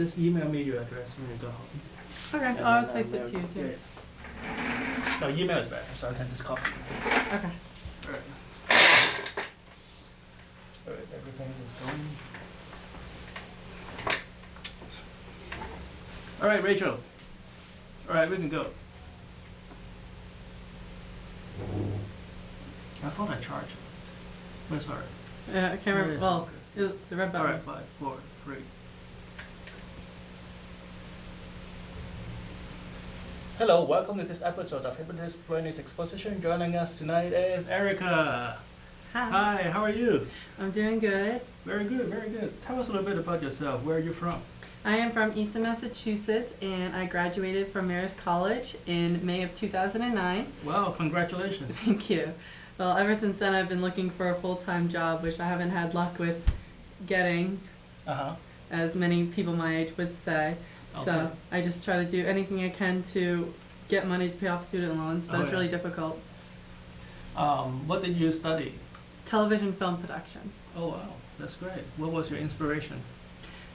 Just email me your address when you go home. Okay, I'll text it to you too. Yeah. No, email is better, so I can just copy it. Okay. Alright. Alright, everything is going. Alright, Rachel. Alright, we can go. I thought I charged. Where's our? Yeah, I can't remember. Well, the red button. Alright, 5, 4, 3. Hello, welcome to this episode of Hypnotist Exposition. Joining us tonight is Erica. Hi. Hi, how are you? I'm doing good. Very good, very good. Tell us a little bit about yourself. Where are you from? I am from Easton, Massachusetts, and I graduated from Marist College in May of 2009. Wow, congratulations. Thank you. Well, ever since then, I've been looking for a full-time job, which I haven't had luck with getting, as many people my age would say. Okay. So I just try to do anything I can to get money to pay off student loans, but it's really difficult. What did you study? Television film production. Oh wow, that's great. What was your inspiration?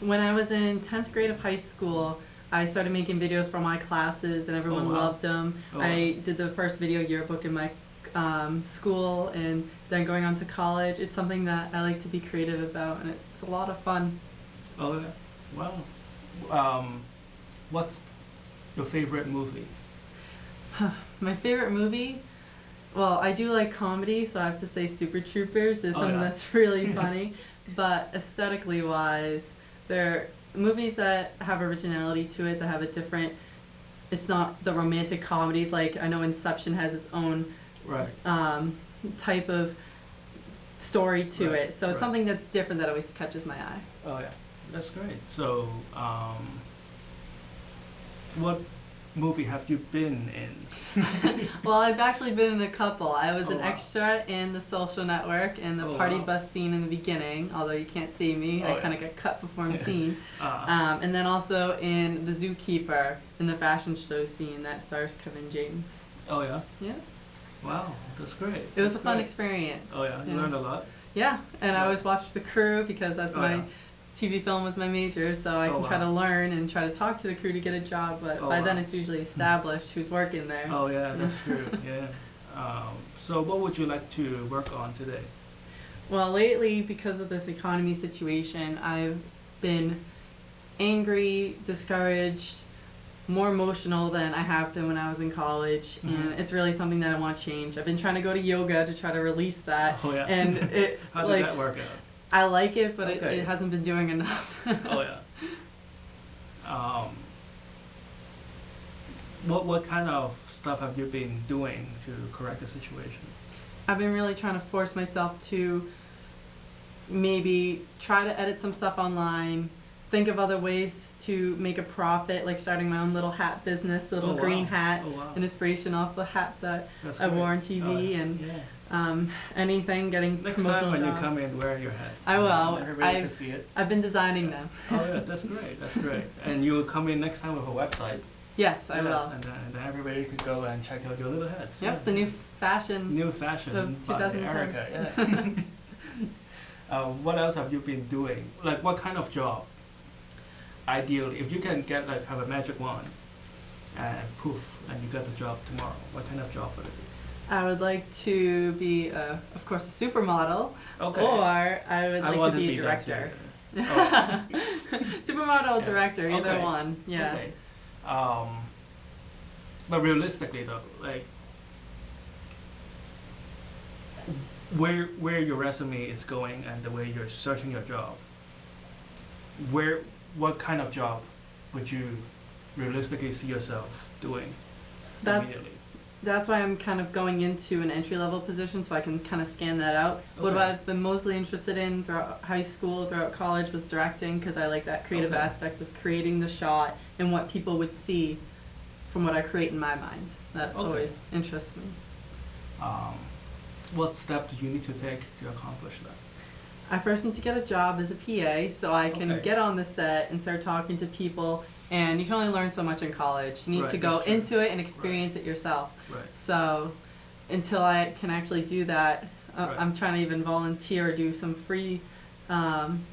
When I was in 10th grade of high school, I started making videos for my classes and everyone loved them. I did the first video yearbook in my school, and then going on to college. It's something that I like to be creative about, and it's a lot of fun. Oh yeah, wow. What's your favorite movie? My favorite movie? Well, I do like comedy, so I have to say Super Troopers is something that's really funny. But aesthetically wise, they're movies that have originality to it, that have a different, it's not the romantic comedies, like I know Inception has its own type of story to it. So it's something that's different that always catches my eye. Oh yeah, that's great. So, what movie have you been in? Well, I've actually been in a couple. I was an extra in The Social Network and the party bus scene in the beginning, although you can't see me. I kind of got cut before I'm seen. And then also in The Zookeeper, in the fashion show scene that stars Kevin James. Oh yeah? Yeah. Wow, that's great. It was a fun experience. Oh yeah, you learned a lot? Yeah, and I always watched The Crew because that's my TV film was my major, so I can try to learn and try to talk to the crew to get a job, but by then it's usually established who's working there. Oh yeah, that's true, yeah. So what would you like to work on today? Well, lately, because of this economy situation, I've been angry, discouraged, more emotional than I have been when I was in college, and it's really something that I want to change. I've been trying to go to yoga to try to release that, and it How did that work out? I like it, but it hasn't been doing enough. Oh yeah. What kind of stuff have you been doing to correct the situation? I've been really trying to force myself to maybe try to edit some stuff online, think of other ways to make a profit, like starting my own little hat business, little green hat, an inspiration off the hat that I wore on TV, and anything, getting next promotional time when jobs. you come in, wear your hat. I will. Everybody can see it. I've been designing them. Oh yeah, that's great. That's great. And you will come in next time with a website. Yes, I will. And then everybody could go and check out your little hats. Yep, the new fashion. New fashion of 2010. by Erica. Yeah. What else have you been doing? Like, what kind of job? Ideally, if you can get have a magic wand and poof, and you get the job tomorrow, what kind of job would it be? I would like to be, of course, a supermodel, or I would like to be a director. Supermodel, director, either one. Yeah. Okay. But realistically, though, like, where your resume is going and the way you're searching your job, what kind of job would you realistically see yourself doing? That's why I'm kind of going into an entry-level position, so I can kind of scan that out. What I've been mostly interested in throughout high school, throughout college, was directing, because I like that creative aspect of creating the shot and what people would see from what I create in my mind. That always interests me. What step do you need to take to accomplish that? I first need to get a job as a PA so I can get on the set and start talking to people. And you can only learn so much in college. You need to go into it and experience it yourself. So until I can actually do that, I'm trying to even volunteer or do some free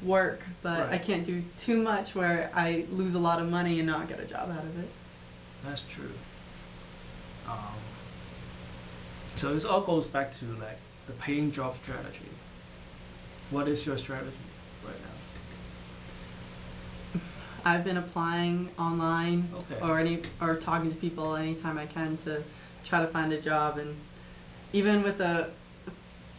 work, but I Right. can't do too much where I lose a lot of money and not get a job out of it. That's true. So this all goes back to like the paying job strategy. What is your strategy right I've been applying online now? Okay. or talking to people anytime I can to try to find a job, and even with the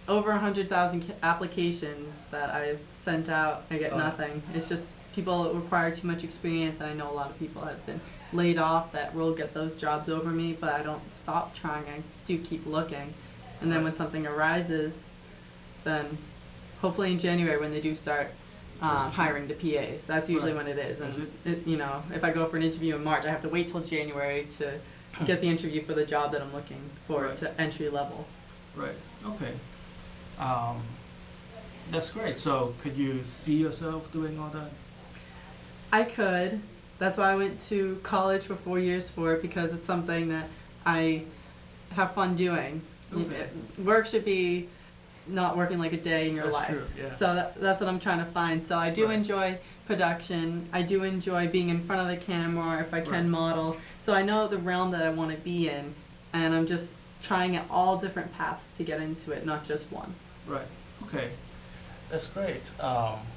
over 100,000 applications that I've sent out, I get Oh. nothing. It's just people require too much experience, and I know a lot of people have been laid off that will get those jobs over me, but I don't stop trying. I do keep looking, and then when something arises, then hopefully in January when they do start hiring the PAs, that's usually Right. when it is. Is And if I go for an interview in March, I have to wait till January to get the interview for the job that I'm looking for Right. to entry level. Right. Okay. That's great. So could you see yourself doing all that? I could. That's why I went to college for 4 years for it, because it's something that I have fun doing. Okay. Work should be not working like a day in your That's life. true, yeah. So that's what I'm trying to find. So I do Right. enjoy production. I do enjoy being in front of the camera, or if I can Right. model. So I know the realm that I want to be in, and I'm just trying at all different paths to get into it, not just one. Right. Okay. That's great.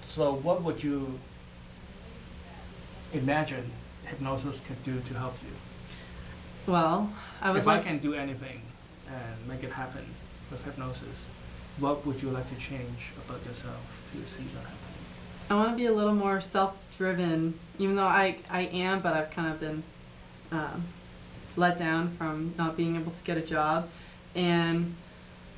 So what would you imagine hypnosis could do to help you? Well, I would If like I can do anything and make it happen with hypnosis, what would you like to change about yourself to see that happen? I want to be a little more self-driven, even though I am, but I've kind of been let down from not being able to get a job. And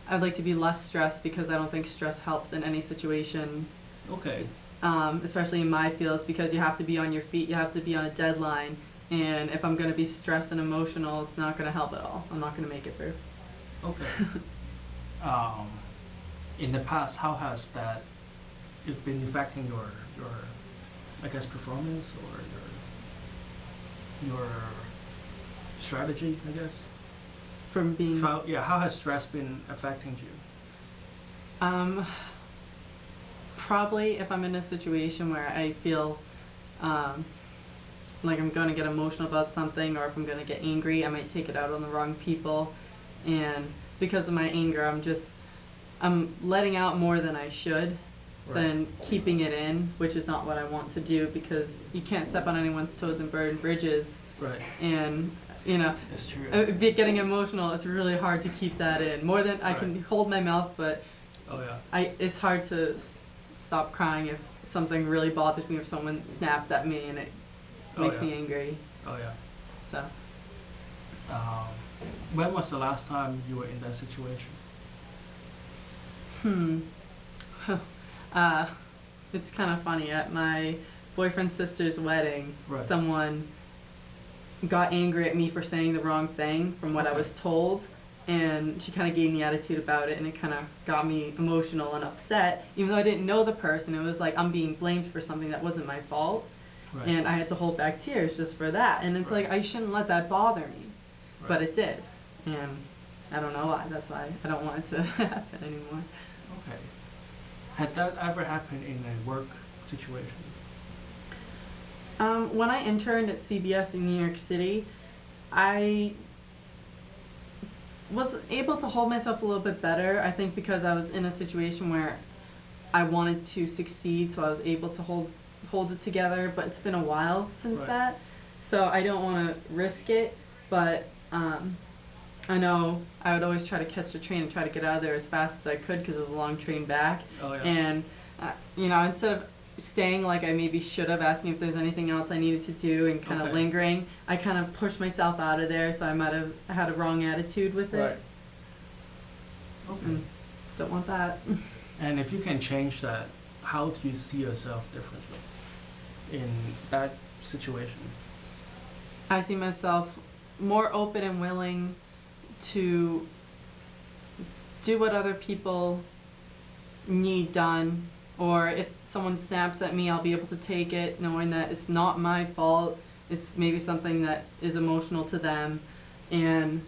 I'd like to be less stressed, because I don't think stress helps in any situation, Okay. especially in my fields, because you have to be on your feet, you have to be on a deadline. And if I'm going to be stressed and emotional, it's not going to help at all. I'm not going to make it through. Okay. In the past, how has that it been affecting your I guess performance or your strategy, I guess? From being... How has stress been affecting you? Probably if I'm in a situation where I feel like I'm going to get emotional about something, or if I'm going to get angry, I might take it out on the wrong people. And because of my anger, I'm letting out more than I should, than keeping it in, which is not what I want to do, because you can't step on anyone's toes and burn bridges. Right. And That's true. getting emotional, it's really hard to keep that in. More than I can hold my mouth, but Oh yeah. it's hard to stop crying if something really bothers me, if someone snaps at me and it makes me angry. Oh yeah. So When was the last time you were in that situation? It's kind of funny. At my boyfriend's sister's wedding, Right. someone got angry at me for saying the wrong thing from what I was told, and she kind of gave me attitude about it, and it kind of got me emotional and upset, even though I didn't know the person. It was like I'm being blamed for something that wasn't my fault, Right. and I had to hold back tears just for that. And it's Right. like I shouldn't let that bother me, but Right. it did, and I don't know why. That's why I don't want it to happen anymore. Okay. Had that ever happened in a work situation? When I interned at CBS in New York City, I was able to hold myself a little bit better, I think, because I was in a situation where I wanted to succeed, so I was able to hold it together, but it's been a while since Right. that, so I don't want to risk it, but I know I would always try to catch the train and try to get out of there as fast as I could, because it was a long train back. Oh yeah. And instead of staying like I maybe should have, asking if there's anything else I needed to do and kind of Okay. lingering, I kind of pushed myself out of there, so I might have had a wrong attitude with it. Right. Okay. And don't want that. And if you can change that, how do you see yourself differently in that situation? I see myself more open and willing to do what other people need done, or if someone snaps at me, I'll be able to take it knowing that it's not my fault, it's maybe something that is emotional to them. And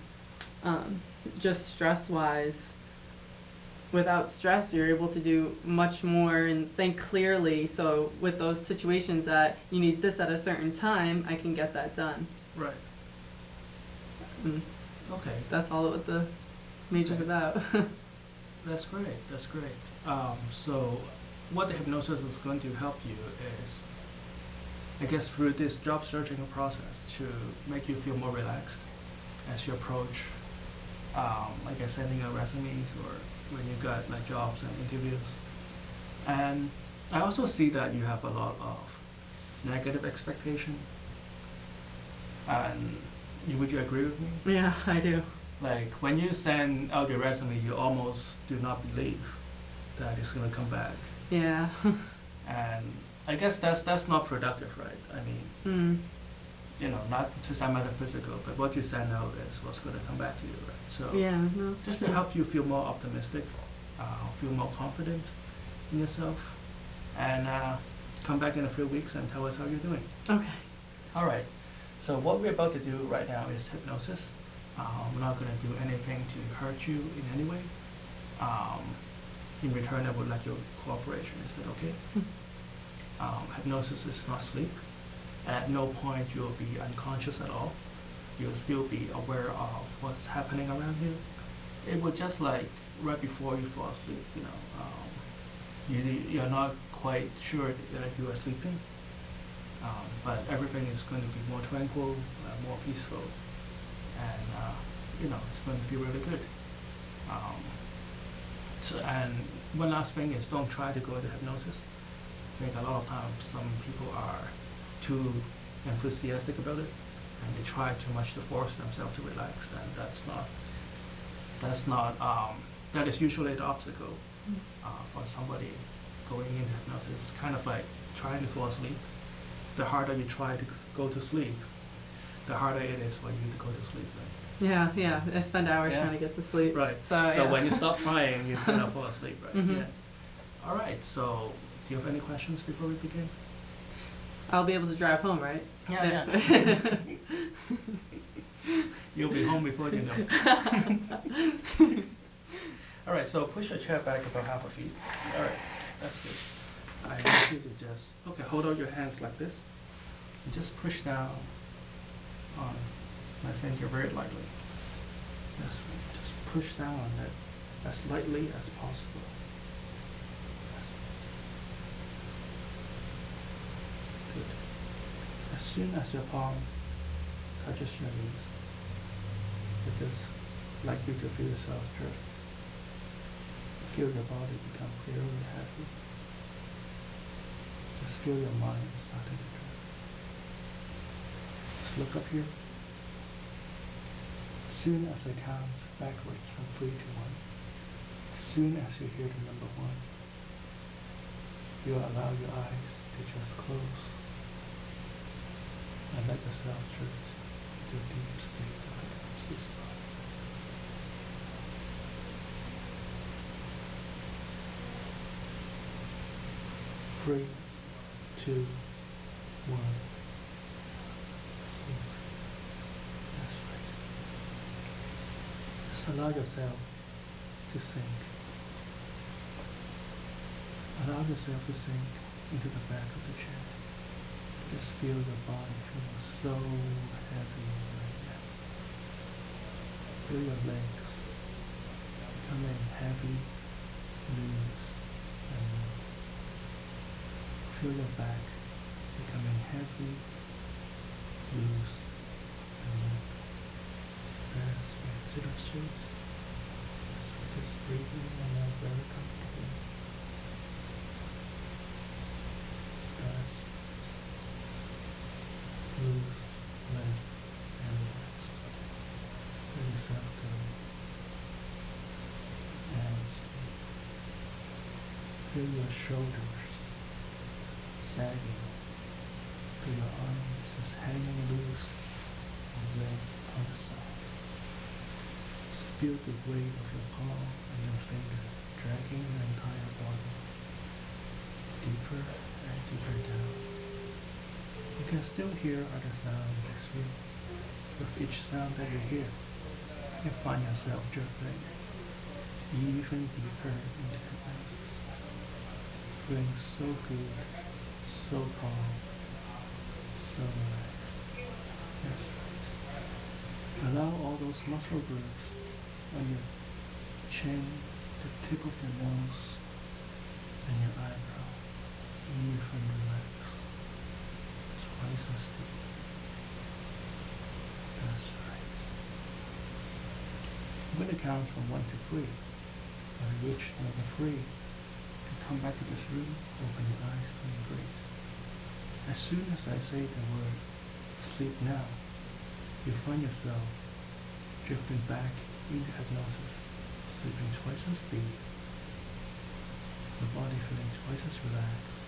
just stress wise, without stress, you're able to do much more and think clearly. So with those situations that you need this at a certain time, I can get that done. Right. And Okay. that's all what the major's Okay. about. That's great. That's great. So, what the hypnosis is going to help you is, I guess, through this job searching process to make you feel more relaxed as you approach, I guess, sending out resumes or when you got like jobs and interviews. And I also see that you have a lot of negative expectation. And would you agree with me? Yeah, I do. Like when you send out your resume, you almost do not believe that it's gonna come back. Yeah. And I guess that's not productive, right? I mean, not to sound metaphysical, but what you send out is what's gonna come back to you, right? So Yeah, no, it's just to help you feel more optimistic, feel more confident in yourself, and come back in a few weeks and tell us how you're doing. Okay. All right. So what we're about to do right now is hypnosis. We're not going to do anything to hurt you in any way. In return, I would like your cooperation. Is that okay? Hypnosis is not sleep. At no point you'll be unconscious at all. You'll still be aware of what's happening around you. It would just like right before you fall asleep, you're not quite sure that you are sleeping, but everything is going to be more tranquil, more peaceful, and it's going to feel really good. And one last thing is don't try to go into hypnosis. I think a lot of times some people are too enthusiastic about it, and they try too much to force themselves to relax, and that is usually the obstacle for somebody going into hypnosis. It's kind of like trying to fall asleep. The harder you try to go to sleep, the harder it is for you to go to sleep. Right? Yeah. I spend hours Yeah. trying to get to sleep. Right. So yeah. When you stop trying, you kind of fall asleep, right? Mhm. Yeah. All right. So, do you have any questions before we begin? I'll be able to drive home, right? Yeah. You'll be home before you know. All right. So push your chair back about half a feet. All right. That's good. I need you to just hold out your hands like this, and just push down on my finger very lightly. That's right. Just push down on it as lightly as possible. That's right. Good. As soon as your palm touches your knees, it's just like you to feel yourself drift. Feel your body become clear and heavy. Just feel your mind starting to drift. Just look up here. As soon as I count backwards from 3 to 1, as soon as you hear the number 1, you allow your eyes to just close and let yourself drift into a deep state of hypnosis. 3, 2, 1. Sleep. That's right. Just allow yourself to sink. Allow yourself to sink into the back of the chair. Just feel your body feeling so heavy right now. Feel your legs becoming heavy, loose, and limp. Feel your back becoming heavy, loose, and limp. That's right. Sit up straight. That's right. Just breathing and now very comfortably. That's right. Loose, limp, and relaxed. Let yourself go. And sleep. Feel your shoulders sagging. Feel your arms just hanging loose and limp on the side. Just feel the weight of your palm and your finger dragging your entire body deeper and deeper down. You can still hear other sounds with each sound that you hear. You find yourself drifting even deeper into hypnosis. Feeling so good, so calm, so relaxed. That's right. Allow all those muscle groups on your chin, the tip of your nose, and your eyebrow even relax. Twice as deep. That's right. I'm going to count from 1 to 3. When you reach number 3, you come back to this room, open your eyes, feeling great. As soon as I say the word sleep now, you find yourself drifting back into hypnosis, sleeping twice as deep, the body feeling twice as relaxed,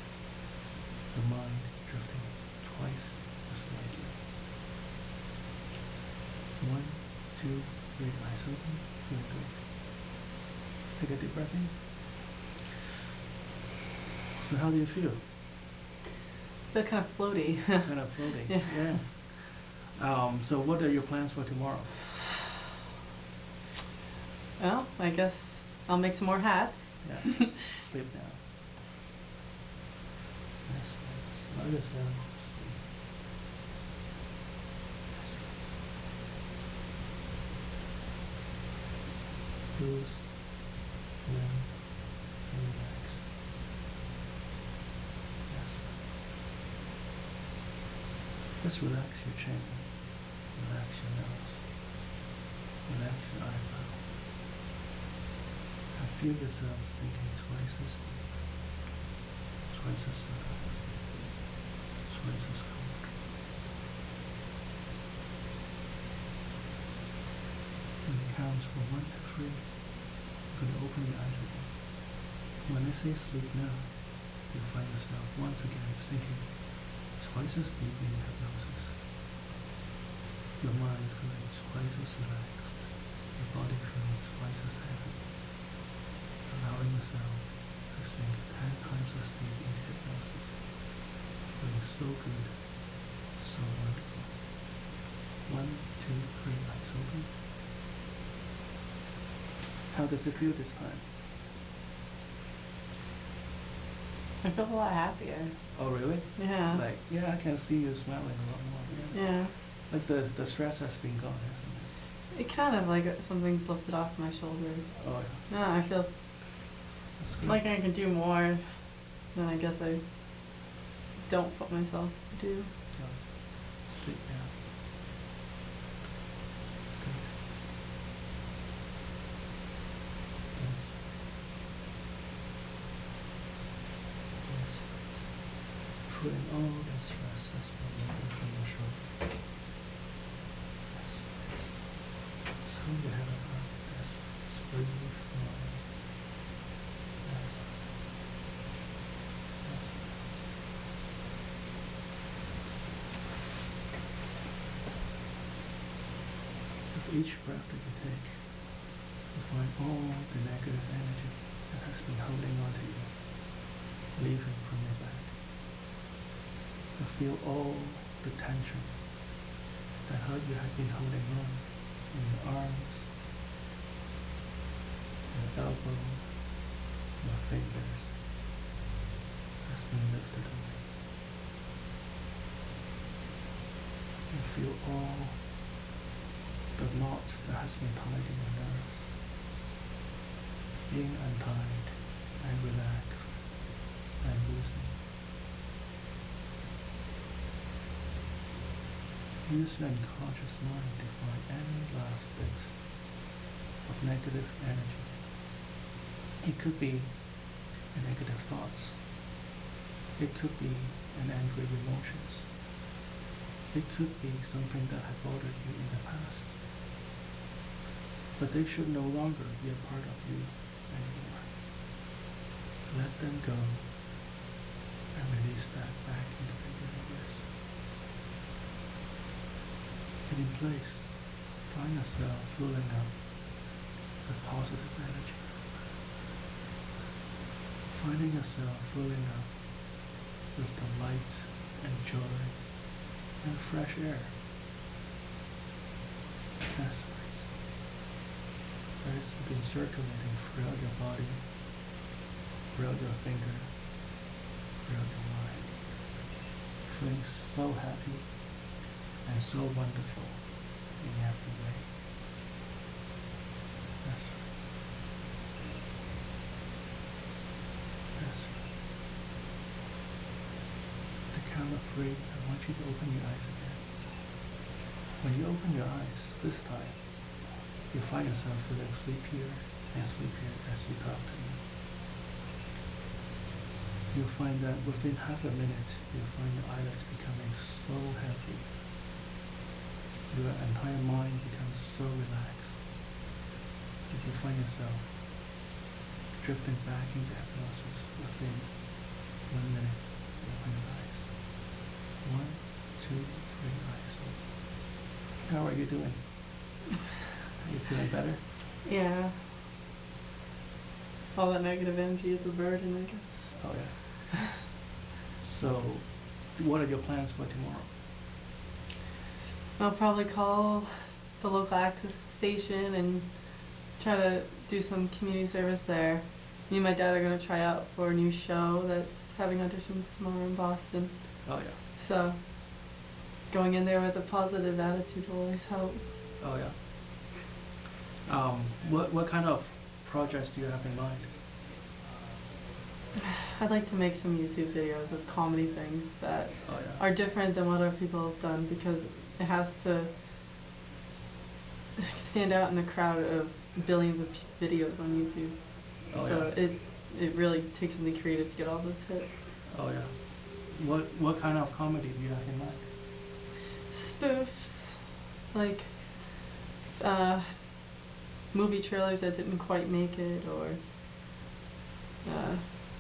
the mind drifting twice as lightly. 1, 2, 3, eyes open, feeling good. Take a deep breath in. So how do you feel? Feel kind of floaty. Kind of floating. Yeah. So what are your plans for tomorrow? Well, I guess I'll make some more hats. Yeah. Sleep now. That's right. Just allow yourself to sleep. Loose, limb, and relax. Yes. Just relax your chin, relax your nose, relax your eyebrow, and feel yourself sinking twice as deep, twice as relaxed, twice as comfortable. When it counts from 1 to 3, you're going to open your eyes again. When I say sleep now, you'll find yourself once again sinking twice as deep in hypnosis. Your mind feeling twice as relaxed, your body feeling twice as heavy, allowing yourself to sink 10 times as deep into hypnosis, feeling so good, so wonderful. 1, 2, 3, eyes open. How does it feel this time? I feel a lot happier. Oh, really? Yeah. Like, yeah, I can see you smiling a lot more. Yeah. Like the stress has been gone, hasn't It kind of like something's lifted off my shoulders. it? Oh, yeah. No, I feel That's good. like I can do more than I guess I don't put myself to do. Yeah. Sleep now. Good. Yes. Yes. Feeling all that stress has been lifted from your shoulder. Yes. So you have a heart. Yes. Just breathe normally. Yes. Yes. With each breath that you take, you find all the negative energy that has been holding on to you, leaving from your back. You feel all the tension that you have been holding on in your arms, your elbow, your fingers, has been lifted away. You feel all the knot that has been tied in your nerves being untied and relaxed and loosened. Use your unconscious mind to find any last bit of negative energy. It could be a negative thoughts. It could be an angry emotions. It could be something that had bothered you in the past. But they should no longer be a part of you anymore. Let them go and release that back into the universe. And in place, find yourself filling up with positive energy. Finding yourself filling up with the light and joy and fresh air. That's right. that has been circulating throughout your body, throughout your finger, throughout your mind. Feeling so happy and so wonderful in every way. That's right. That's right. At the count of 3, I want you to open your eyes again. When you open your eyes this time, you find yourself feeling sleepier and sleepier as you talk to me. You'll find that within half a minute, you'll find your eyelids becoming so heavy. Your entire mind becomes so relaxed. You find yourself drifting back into hypnosis within 1 minute. You open your eyes. 1, 2, 3 eyes open. How are you doing? Are you feeling better? Yeah. All that negative energy is a burden, I guess. Oh yeah. So, what are your plans for tomorrow? I'll probably call the local access station and try to do some community service there. Me and my dad are going to try out for a new show that's having auditions tomorrow in Boston. Oh yeah. So, going in there with a positive attitude will always help. Oh yeah. What kind of projects do you have in mind? I'd like to make some YouTube videos of comedy things that are different than what other people have done, because it has to stand out in a crowd of billions of videos on YouTube. Oh, so it really takes something creative to get all those hits. Oh yeah. What kind of comedy do you have in mind? Spoofs, like movie trailers that didn't quite make it, or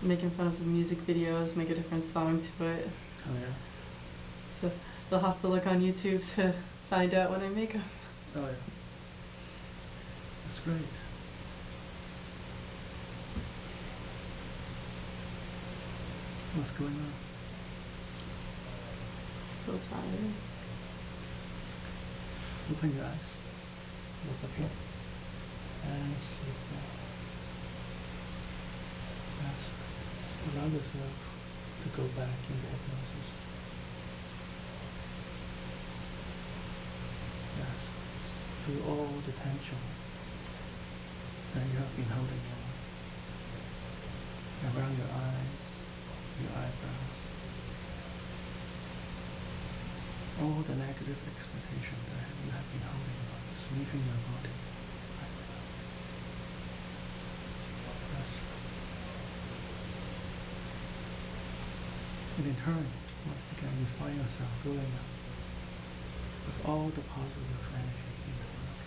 making fun of some music videos, make a different song to it. Oh yeah. So they'll have to look on YouTube to find out when I make them. Oh yeah. That's great. What's going on? Feel tired. Open your eyes. Look up here. And sleep now. That's right. Just allow yourself to go back into hypnosis. Yes. Feel all the tension that you have been holding on around your eyes, your eyebrows, all the negative expectation that you have been holding on, just leaving your body right now. That's right. And in turn, once again, you find yourself filling up with all the positive energy in the world.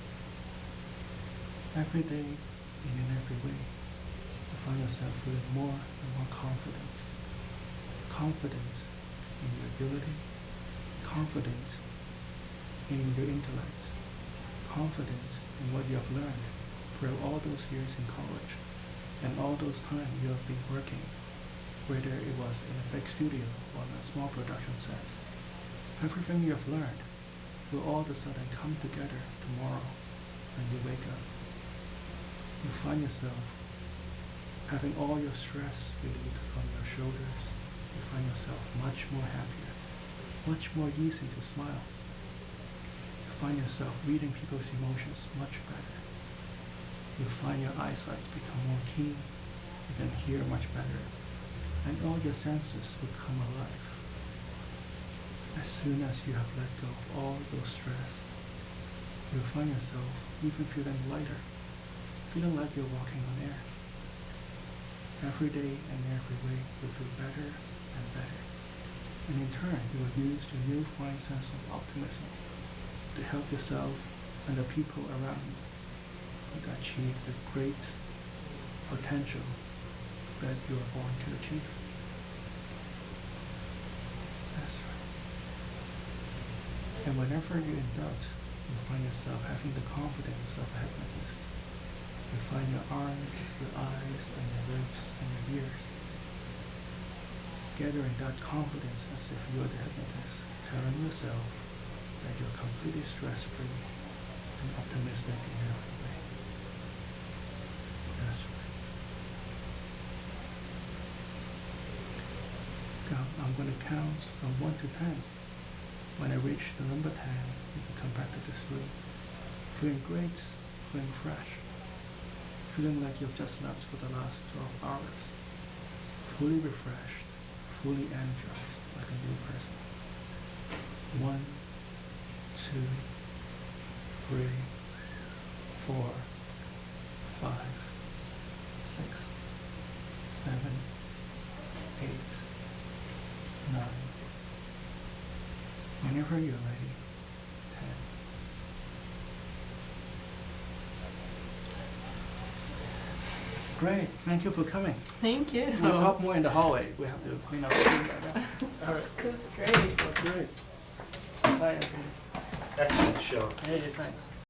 Every day, in every way, you find yourself feeling more and more confident. Confident in your ability, confident in your intellect, confident in what you have learned through all those years in college and all those times you have been working, whether it was in a big studio or on a small production set. Everything you have learned will all of a sudden come together tomorrow when you wake up. You find yourself having all your stress relieved from your shoulders. You find yourself much more happier, much more easy to smile. You find yourself reading people's emotions much better. You find your eyesight become more keen. You can hear much better. And all your senses will come alive. As soon as you have let go of all those stress, you'll find yourself even feeling lighter, feeling like you're walking on air. Every day and every way you'll feel better and better. And in turn, you will use your newfound sense of optimism to help yourself and the people around you to achieve the great potential that you are born to achieve. That's right. And whenever you're in doubt, you find yourself having the confidence of a hypnotist. You find your arms, your eyes, and your lips, and your ears gathering that confidence as if you are the hypnotist, telling yourself that you're completely stress-free and optimistic in every way. I'm going to count from 1 to 10. When I reach the number 10, you can come back to this room. Feeling great, feeling fresh, feeling like you've just slept for the last 12 hours. Fully refreshed, fully energized, like a new person. 1, 2, 3, 4, 5, 6, 7, 8, 9. Whenever you're ready, 10. Great, thank you for coming. Thank you. We'll talk more in the hallway. We have to clean up the room right now. All right, That's great. that's great. Bye, Anthony. Excellent show. Hey, thanks.